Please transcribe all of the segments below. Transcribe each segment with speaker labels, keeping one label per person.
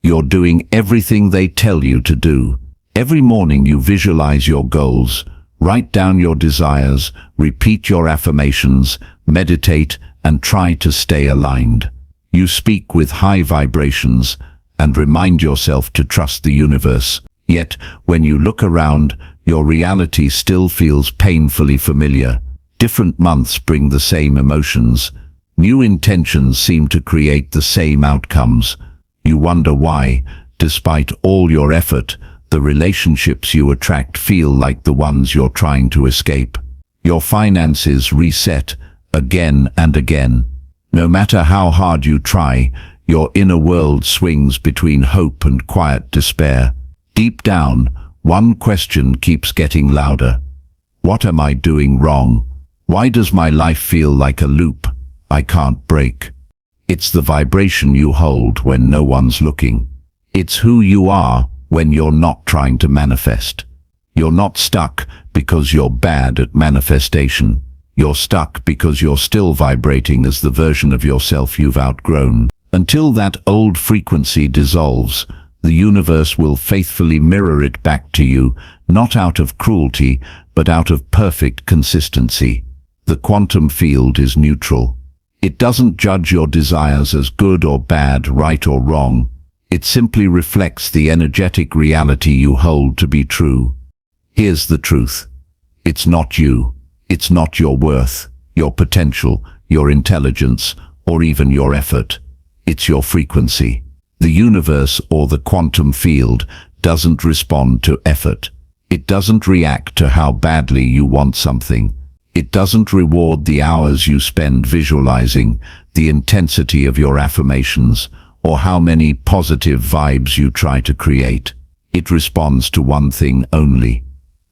Speaker 1: You're doing everything they tell you to do. Every morning you visualize your goals, write down your desires, repeat your affirmations, meditate, and try to stay aligned. You speak with high vibrations and remind yourself to trust the universe. Yet, when you look around, your reality still feels painfully familiar. Different months bring the same emotions. New intentions seem to create the same outcomes. You wonder why, despite all your effort, the relationships you attract feel like the ones you're trying to escape. Your finances reset again and again. No matter how hard you try, your inner world swings between hope and quiet despair. Deep down, one question keeps getting louder. What am I doing wrong? Why does my life feel like a loop I can't break? It's the vibration you hold when no one's looking. It's who you are when you're not trying to manifest. You're not stuck because you're bad at manifestation. You're stuck because you're still vibrating as the version of yourself you've outgrown. Until that old frequency dissolves, the universe will faithfully mirror it back to you, not out of cruelty, but out of perfect consistency. The quantum field is neutral. It doesn't judge your desires as good or bad, right or wrong. It simply reflects the energetic reality you hold to be true. Here's the truth. It's not you. It's not your worth, your potential, your intelligence, or even your effort. It's your frequency. The universe or the quantum field doesn't respond to effort. It doesn't react to how badly you want something. It doesn't reward the hours you spend visualizing, the intensity of your affirmations, or how many positive vibes you try to create. It responds to one thing only: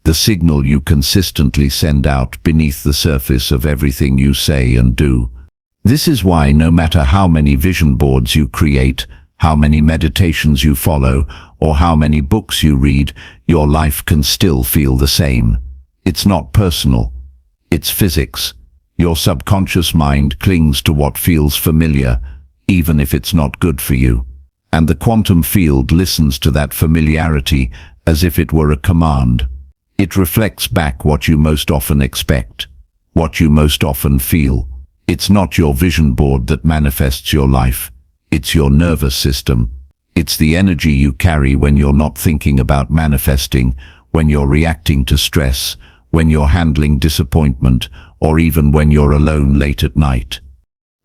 Speaker 1: the signal you consistently send out beneath the surface of everything you say and do. This is why no matter how many vision boards you create, how many meditations you follow, or how many books you read, your life can still feel the same. It's not personal. It's physics. Your subconscious mind clings to what feels familiar, even if it's not good for you. And the quantum field listens to that familiarity as if it were a command. It reflects back what you most often expect, what you most often feel. It's not your vision board that manifests your life. It's your nervous system. It's the energy you carry when you're not thinking about manifesting, when you're reacting to stress, when you're handling disappointment, or even when you're alone late at night.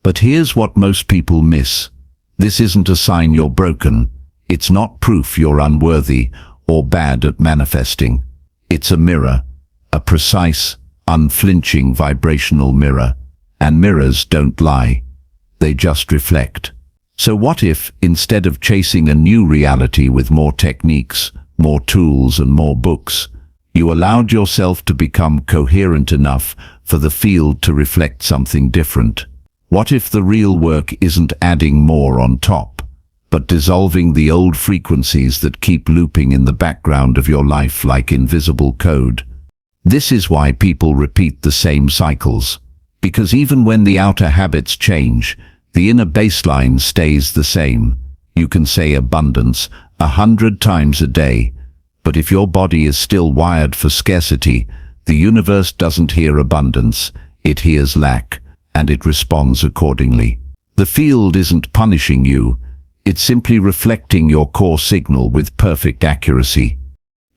Speaker 1: But here's what most people miss. This isn't a sign you're broken. It's not proof you're unworthy or bad at manifesting. It's a mirror, a precise, unflinching vibrational mirror. And mirrors don't lie. They just reflect. So what if, instead of chasing a new reality with more techniques, more tools, and more books, you allowed yourself to become coherent enough for the field to reflect something different? What if the real work isn't adding more on top, but dissolving the old frequencies that keep looping in the background of your life like invisible code? This is why people repeat the same cycles. Because even when the outer habits change, the inner baseline stays the same. You can say abundance 100 times a day, but if your body is still wired for scarcity, the universe doesn't hear abundance, it hears lack, and it responds accordingly. The field isn't punishing you, it's simply reflecting your core signal with perfect accuracy.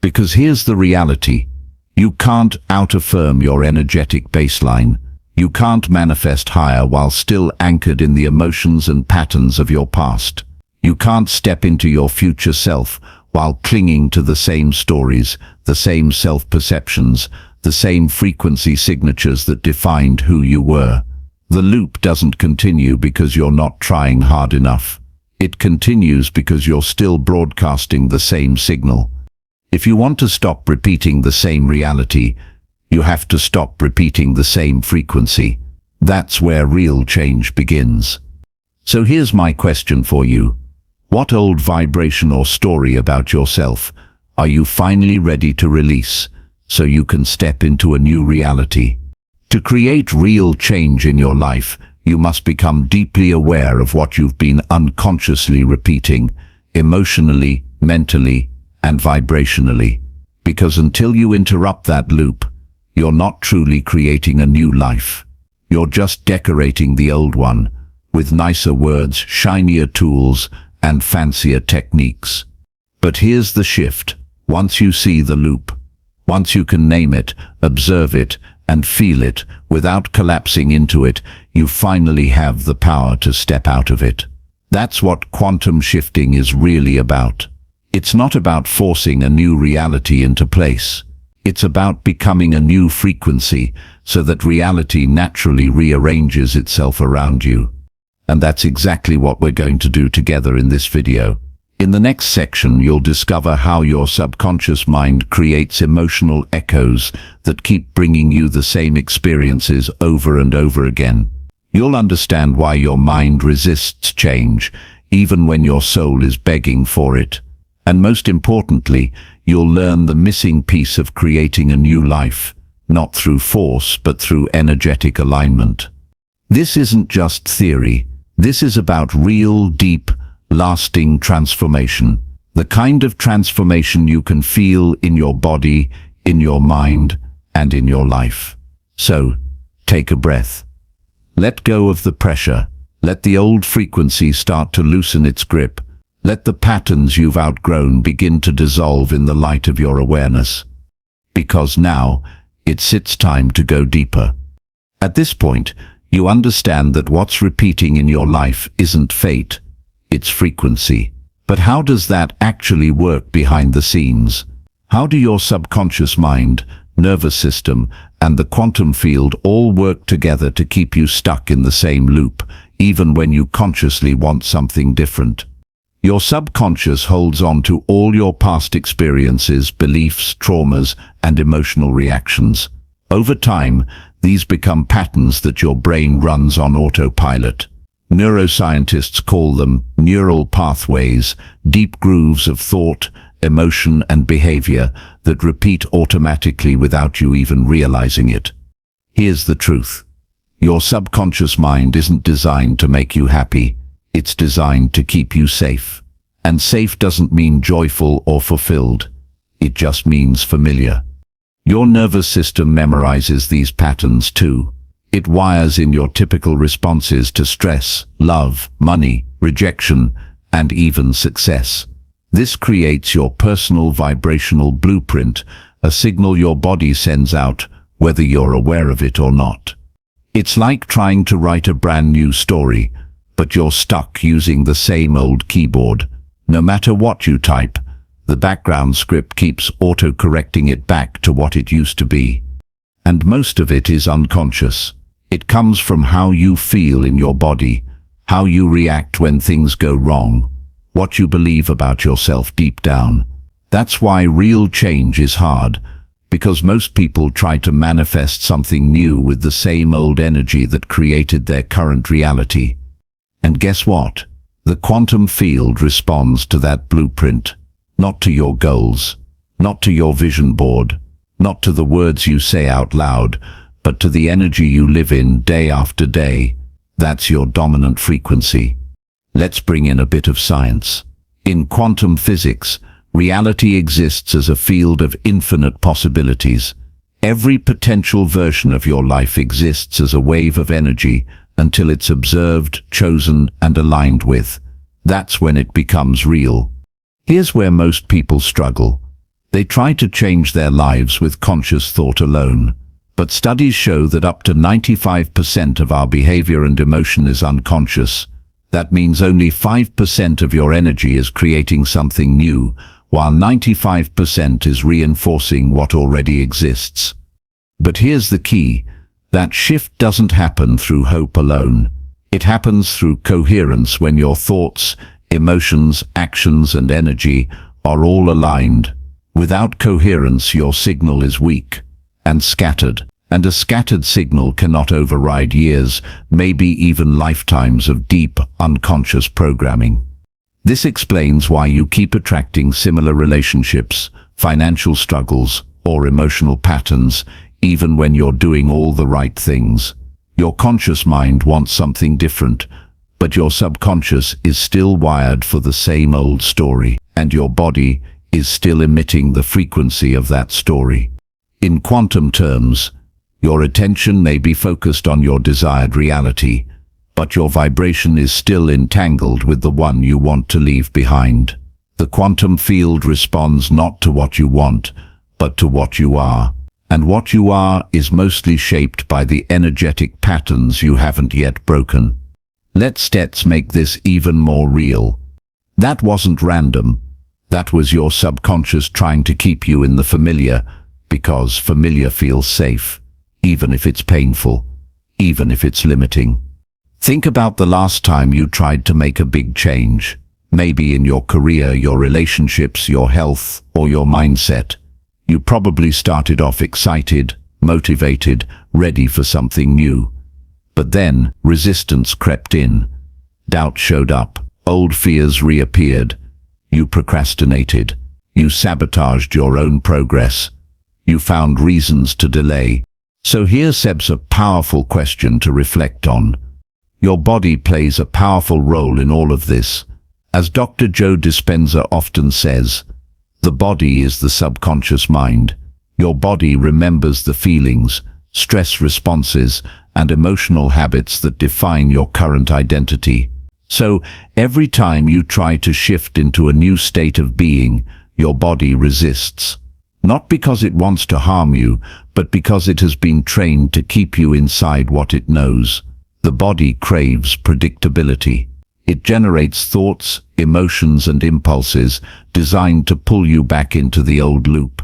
Speaker 1: Because here's the reality: you can't out-affirm your energetic baseline. You can't manifest higher while still anchored in the emotions and patterns of your past. You can't step into your future self while clinging to the same stories, the same self-perceptions, the same frequency signatures that defined who you were. The loop doesn't continue because you're not trying hard enough. It continues because you're still broadcasting the same signal. If you want to stop repeating the same reality, you have to stop repeating the same frequency. That's where real change begins. So here's my question for you. What old vibration or story about yourself are you finally ready to release so you can step into a new reality? To create real change in your life, you must become deeply aware of what you've been unconsciously repeating. emotionally, mentally, and vibrationally. Because until you interrupt that loop, you're not truly creating a new life. You're just decorating the old one, with nicer words, shinier tools, and fancier techniques. But here's the shift. Once you see the loop, once you can name it, observe it, and feel it without collapsing into it, you finally have the power to step out of it. That's what quantum shifting is really about. It's not about forcing a new reality into place. It's about becoming a new frequency so that reality naturally rearranges itself around you. And that's exactly what we're going to do together in this video. In the next section, you'll discover how your subconscious mind creates emotional echoes that keep bringing you the same experiences over and over again. You'll understand why your mind resists change, even when your soul is begging for it. And most importantly, you'll learn the missing piece of creating a new life, not through force, but through energetic alignment. This isn't just theory. This is about real, deep, lasting transformation. The kind of transformation you can feel in your body, in your mind, and in your life. So, take a breath. Let go of the pressure. Let the old frequency start to loosen its grip. Let the patterns you've outgrown begin to dissolve in the light of your awareness. Because now, it's time to go deeper. At this point, you understand that what's repeating in your life isn't fate, it's frequency. But how does that actually work behind the scenes? How do your subconscious mind, nervous system, and the quantum field all work together to keep you stuck in the same loop, even when you consciously want something different? Your subconscious holds on to all your past experiences, beliefs, traumas, and emotional reactions. Over time, these become patterns that your brain runs on autopilot. Neuroscientists call them neural pathways, deep grooves of thought, emotion, and behavior that repeat automatically without you even realizing it. Here's the truth. Your subconscious mind isn't designed to make you happy. It's designed to keep you safe. And safe doesn't mean joyful or fulfilled. It just means familiar. Your nervous system memorizes these patterns too. It wires in your typical responses to stress, love, money, rejection, and even success. This creates your personal vibrational blueprint, a signal your body sends out, whether you're aware of it or not. It's like trying to write a brand new story, but you're stuck using the same old keyboard. No matter what you type, the background script keeps auto-correcting it back to what it used to be. And most of it is unconscious. It comes from how you feel in your body, how you react when things go wrong, what you believe about yourself deep down. That's why real change is hard, because most people try to manifest something new with the same old energy that created their current reality. And guess what? The quantum field responds to that blueprint, not to your goals, not to your vision board, not to the words you say out loud, but to the energy you live in day after day. That's your dominant frequency. Let's bring in a bit of science. In quantum physics, reality exists as a field of infinite possibilities. Every potential version of your life exists as a wave of energy until it's observed, chosen, and aligned with. That's when it becomes real. Here's where most people struggle. They try to change their lives with conscious thought alone. But studies show that up to 95% of our behavior and emotion is unconscious. That means only 5% of your energy is creating something new, while 95% is reinforcing what already exists. But here's the key. That shift doesn't happen through hope alone. It happens through coherence when your thoughts, emotions, actions, and energy are all aligned. Without coherence, your signal is weak and scattered, and a scattered signal cannot override years, maybe even lifetimes of deep, unconscious programming. This explains why you keep attracting similar relationships, financial struggles, or emotional patterns, even when you're doing all the right things. Your conscious mind wants something different, but but your subconscious is still wired for the same old story, and your body is still emitting the frequency of that story. In quantum terms, your attention may be focused on your desired reality, but your vibration is still entangled with the one you want to leave behind. The quantum field responds not to what you want, but to what you are. And what you are is mostly shaped by the energetic patterns you haven't yet broken. Let's make this even more real. That wasn't random. That was your subconscious trying to keep you in the familiar, because familiar feels safe, even if it's painful, even if it's limiting. Think about the last time you tried to make a big change, maybe in your career, your relationships, your health, or your mindset. You probably started off excited, motivated, ready for something new. But then resistance crept in. Doubt showed up. Old fears reappeared. You procrastinated. You sabotaged your own progress. You found reasons to delay. So here's a powerful question to reflect on. Your body plays a powerful role in all of this. As Dr. Joe Dispenza often says, the body is the subconscious mind. Your body remembers the feelings, stress responses, and emotional habits that define your current identity. So, every time you try to shift into a new state of being, your body resists. Not because it wants to harm you, but because it has been trained to keep you inside what it knows. The body craves predictability. It generates thoughts, emotions, and impulses designed to pull you back into the old loop.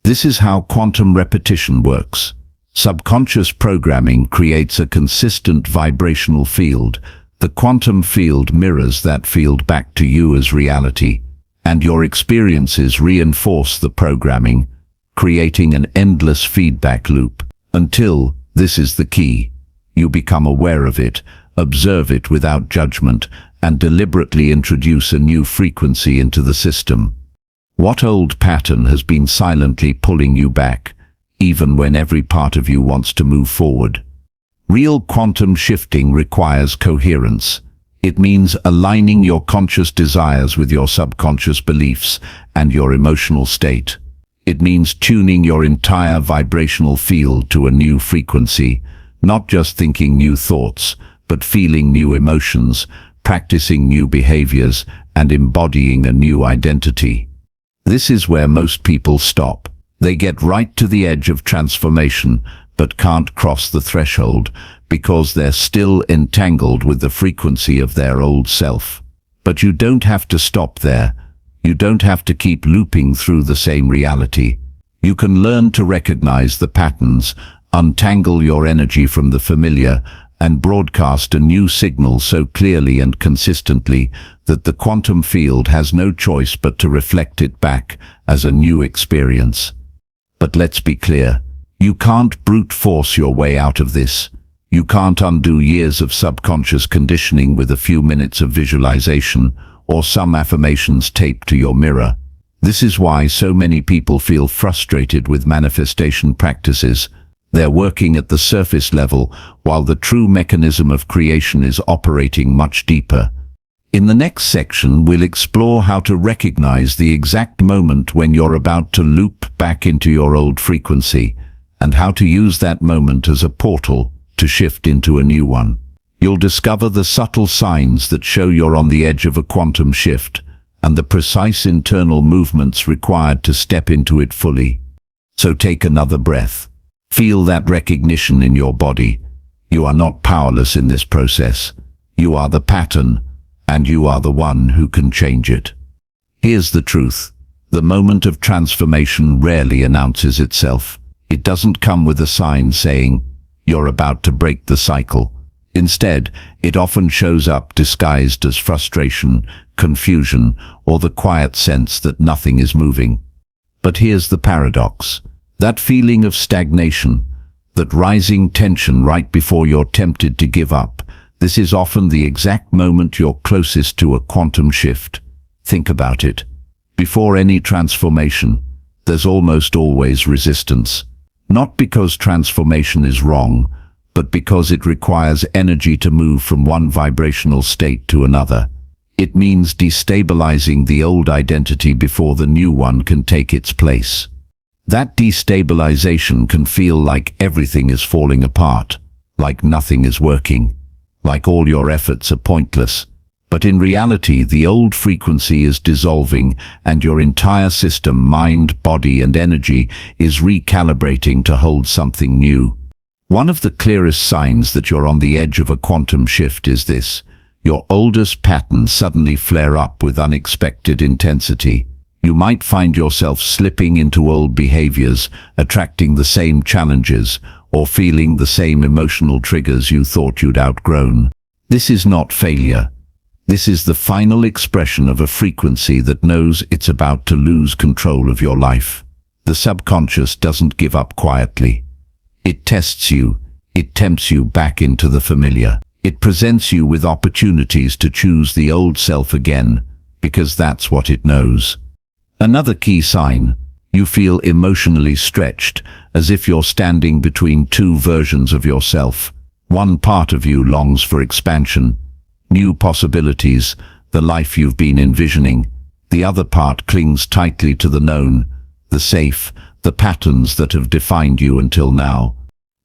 Speaker 1: This is how quantum repetition works. Subconscious programming creates a consistent vibrational field. The quantum field mirrors that field back to you as reality, and your experiences reinforce the programming, creating an endless feedback loop. Until, this is the key, you become aware of it, observe it without judgment, and deliberately introduce a new frequency into the system. What old pattern has been silently pulling you back, even when every part of you wants to move forward? Real quantum shifting requires coherence. It means aligning your conscious desires with your subconscious beliefs and your emotional state. It means tuning your entire vibrational field to a new frequency, not just thinking new thoughts, but feeling new emotions, practicing new behaviors, and embodying a new identity. This is where most people stop. They get right to the edge of transformation, but can't cross the threshold because they're still entangled with the frequency of their old self. But you don't have to stop there. You don't have to keep looping through the same reality. You can learn to recognize the patterns, untangle your energy from the familiar, and broadcast a new signal so clearly and consistently that the quantum field has no choice but to reflect it back as a new experience. But let's be clear, you can't brute force your way out of this. You can't undo years of subconscious conditioning with a few minutes of visualization or some affirmations taped to your mirror. This is why so many people feel frustrated with manifestation practices. They're working at the surface level, while the true mechanism of creation is operating much deeper. In the next section, we'll explore how to recognize the exact moment when you're about to loop back into your old frequency, and how to use that moment as a portal to shift into a new one. You'll discover the subtle signs that show you're on the edge of a quantum shift, and the precise internal movements required to step into it fully. So take another breath. Feel that recognition in your body. You are not powerless in this process. You are the pattern, and you are the one who can change it. Here's the truth. The moment of transformation rarely announces itself. It doesn't come with a sign saying, "You're about to break the cycle." Instead, it often shows up disguised as frustration, confusion, or the quiet sense that nothing is moving. But here's the paradox. That feeling of stagnation, that rising tension right before you're tempted to give up, this is often the exact moment you're closest to a quantum shift. Think about it. Before any transformation, there's almost always resistance. Not because transformation is wrong, but because it requires energy to move from one vibrational state to another. It means destabilizing the old identity before the new one can take its place. That destabilization can feel like everything is falling apart, like nothing is working, like all your efforts are pointless. But in reality, the old frequency is dissolving and your entire system, mind, body and energy, is recalibrating to hold something new. One of the clearest signs that you're on the edge of a quantum shift is this: your oldest patterns suddenly flare up with unexpected intensity. You might find yourself slipping into old behaviors, attracting the same challenges, or feeling the same emotional triggers you thought you'd outgrown. This is not failure. This is the final expression of a frequency that knows it's about to lose control of your life. The subconscious doesn't give up quietly. It tests you. It tempts you back into the familiar. It presents you with opportunities to choose the old self again, because that's what it knows. Another key sign: you feel emotionally stretched, as if you're standing between two versions of yourself. One part of you longs for expansion, new possibilities, the life you've been envisioning. The other part clings tightly to the known, the safe, the patterns that have defined you until now.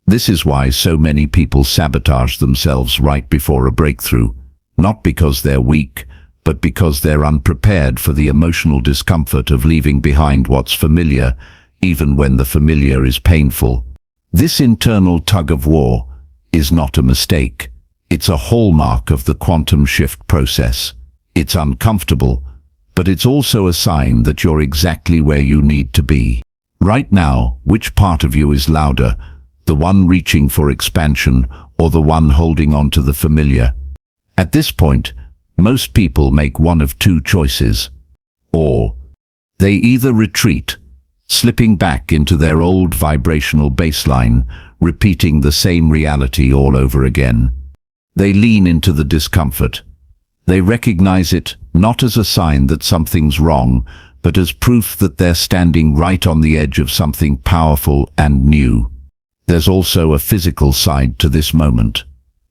Speaker 1: This is why so many people sabotage themselves right before a breakthrough, not because they're weak, but because they're unprepared for the emotional discomfort of leaving behind what's familiar, even when the familiar is painful. This internal tug-of-war is not a mistake. It's a hallmark of the quantum shift process. It's uncomfortable, but it's also a sign that you're exactly where you need to be. Right now, which part of you is louder? The one reaching for expansion, or the one holding on to the familiar? At this point, most people make one of two choices. Or they either retreat, slipping back into their old vibrational baseline, repeating the same reality all over again. They lean into the discomfort. They recognize it not as a sign that something's wrong, but as proof that they're standing right on the edge of something powerful and new. There's also a physical side to this moment.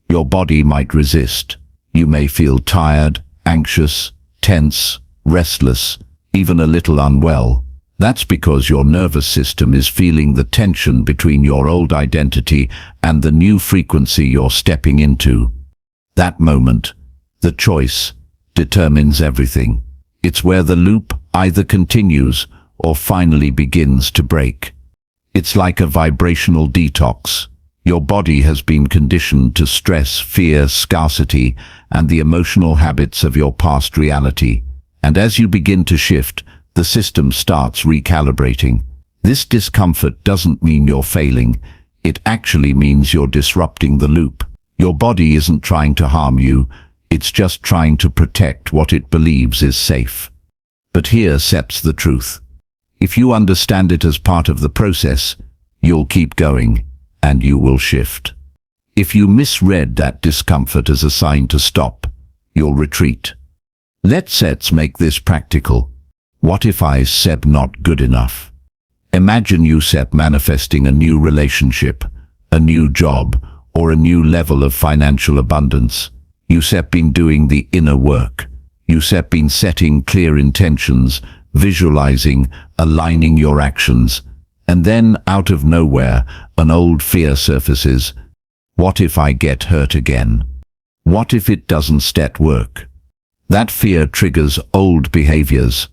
Speaker 1: Your body might resist. You may feel tired, anxious, tense, restless, even a little unwell. That's because your nervous system is feeling the tension between your old identity and the new frequency you're stepping into. That moment, the choice, determines everything. It's where the loop either continues or finally begins to break. It's like a vibrational detox. Your body has been conditioned to stress, fear, scarcity, and the emotional habits of your past reality. And as you begin to shift, the system starts recalibrating. This discomfort doesn't mean you're failing. It actually means you're disrupting the loop. Your body isn't trying to harm you. It's just trying to protect what it believes is safe. But here sets the truth. If you understand it as part of the process, you'll keep going, and you will shift. If you misread that discomfort as a sign to stop, you'll retreat. Let's make this practical. What if I said not good enough? Imagine you manifesting a new relationship, a new job, or a new level of financial abundance. You been doing the inner work. You been setting clear intentions, visualizing, aligning your actions. And then, out of nowhere, an old fear surfaces. What if I get hurt again? What if it doesn't work? That fear triggers old behaviors.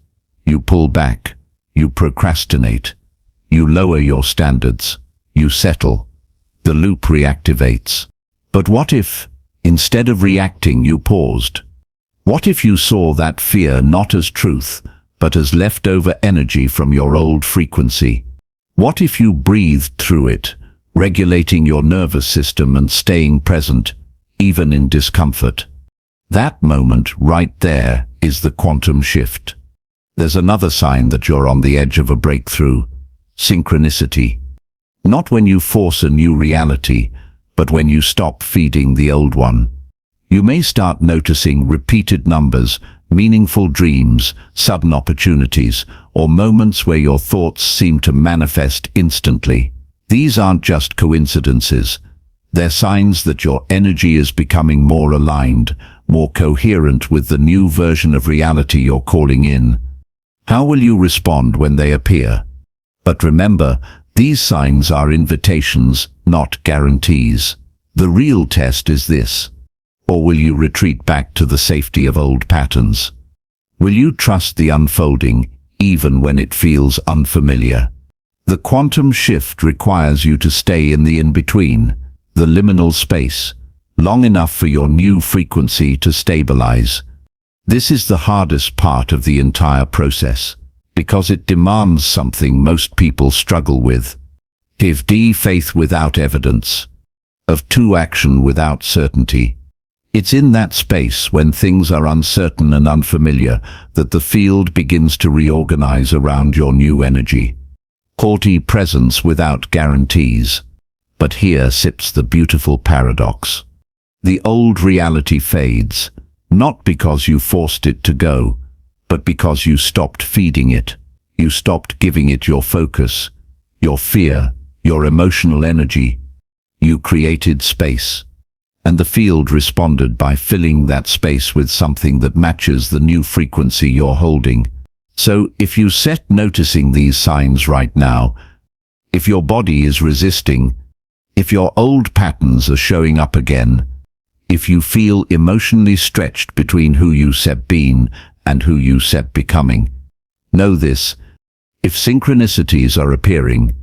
Speaker 1: You pull back. You procrastinate. You lower your standards. You settle. The loop reactivates. But what if, instead of reacting, you paused? What if you saw that fear not as truth, but as leftover energy from your old frequency? What if you breathed through it, regulating your nervous system and staying present, even in discomfort? That moment right there is the quantum shift. There's another sign that you're on the edge of a breakthrough: synchronicity. Not when you force a new reality, but when you stop feeding the old one. You may start noticing repeated numbers, meaningful dreams, sudden opportunities, or moments where your thoughts seem to manifest instantly. These aren't just coincidences. They're signs that your energy is becoming more aligned, more coherent with the new version of reality you're calling in. How will you respond when they appear? But remember, these signs are invitations, not guarantees. The real test is this. Or will you retreat back to the safety of old patterns? Will you trust the unfolding, even when it feels unfamiliar? The quantum shift requires you to stay in the in-between, the liminal space, long enough for your new frequency to stabilize. This is the hardest part of the entire process, because it demands something most people struggle with. Faith without evidence. Of action without certainty. It's in that space when things are uncertain and unfamiliar that the field begins to reorganize around your new energy. Presence without guarantees. But here sits the beautiful paradox. The old reality fades, not because you forced it to go, but because you stopped feeding it. You stopped giving it your focus, your fear, your emotional energy. You created space. And the field responded by filling that space with something that matches the new frequency you're holding. So if you set noticing these signs right now, if your body is resisting, if your old patterns are showing up again, if you feel emotionally stretched between who you said being and who you said becoming, know this: if synchronicities are appearing,